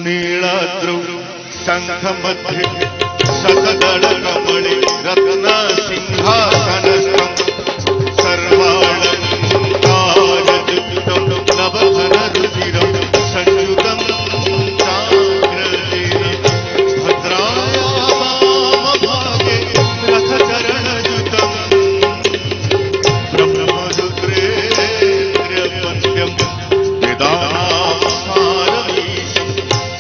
नीलाद्रौ शंखमध्ये शतदलकमले रत्नसिंहासनस्थं सर्वालङ्कारयुक्तं नवघनरुचिरं संयुतं चाग्रजेन भद्राया वामभागे रथचरणयुतं ब्रह्मरुद्रेन्द्रवन्द्यं वेदानां सारमीशं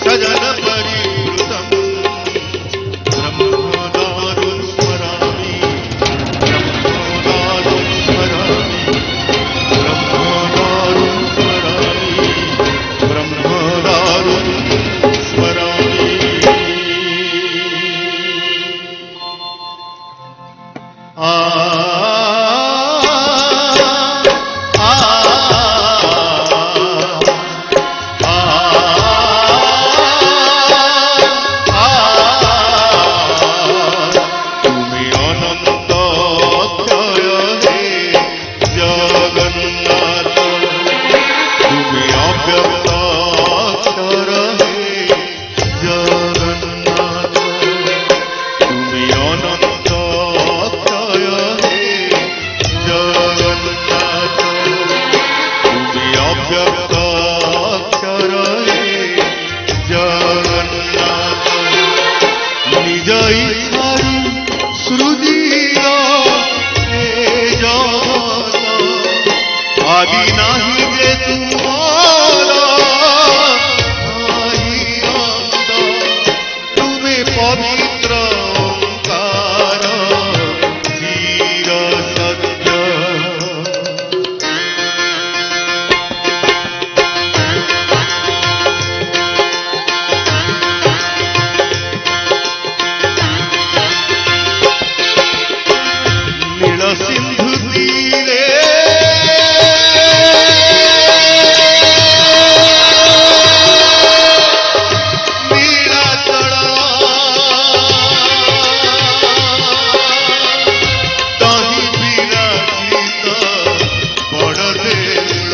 सजनपरिवृतं ब्रह्मदारुं स्मरामि ब्रह्मदारुं स्मरामि ब्रह्मदारुं स्मरामि ब्रह्मदारुं स्मरामि। তুমি অনন্ত অক্ষয় হে জগন্নাথ, তুমি অব্যক্ত অক্ষর হে জগন্নাথ, তুমি অনন্ত অক্ষয় হে জগন্নাথ, তুমি অব্যক্ত অক্ষর হে জগন্নাথ। নিজ ইচ্ছারু সৃজিল এ জগৎ, আদি নাহি যে তুমার নাহি অন্ত, তুমি পবিত্র ওঙ্কার চির সত্য। নীল সিন্ধু তীরে নীলাচল তহি বিরাজিত বড় দেউল।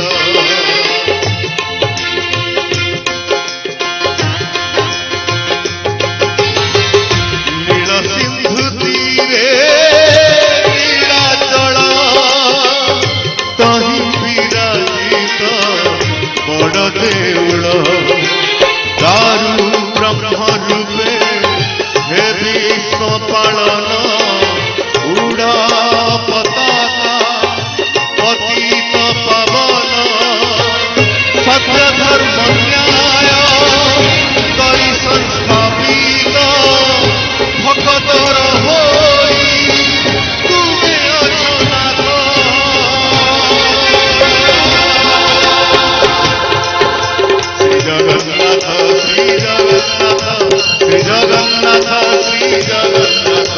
নীল সিন্ধু তীরে নীলাচল তহি বিরাজিত বড় দেউল। দারু ব্রহ্ম রূপে হে বিশ্ব পালন, উড়া পতাকা পতিত পাবন, সত্য ধর্ম ন্যায় করি সংস্থাপিত, ভকতর হই তুমি অজনাথ। শ্রী জগন্নাথ শ্রী জগন্নাথ শ্রী জগন্নাথ শ্রী জগন্নাথ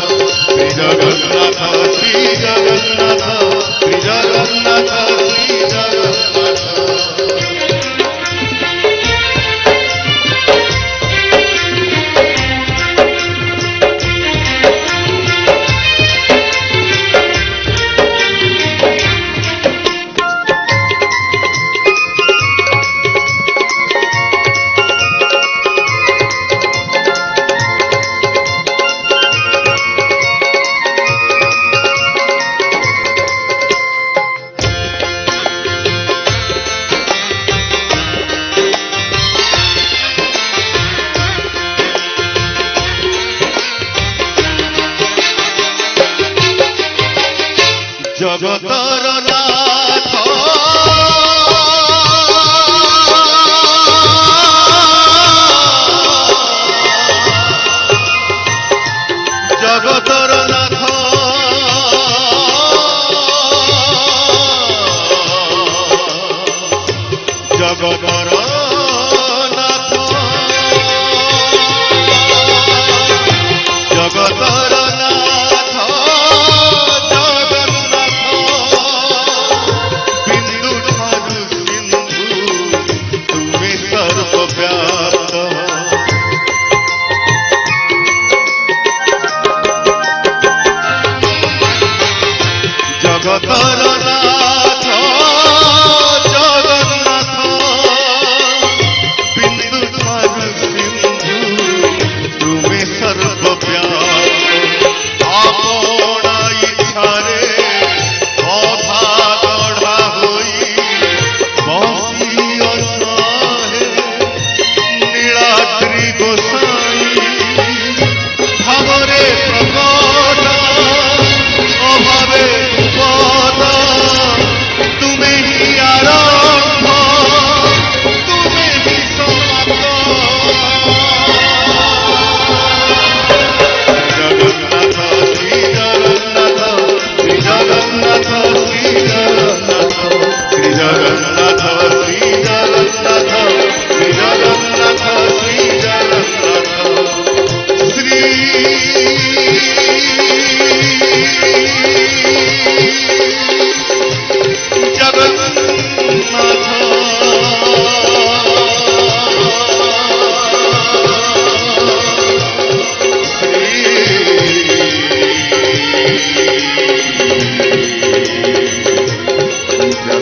पूजा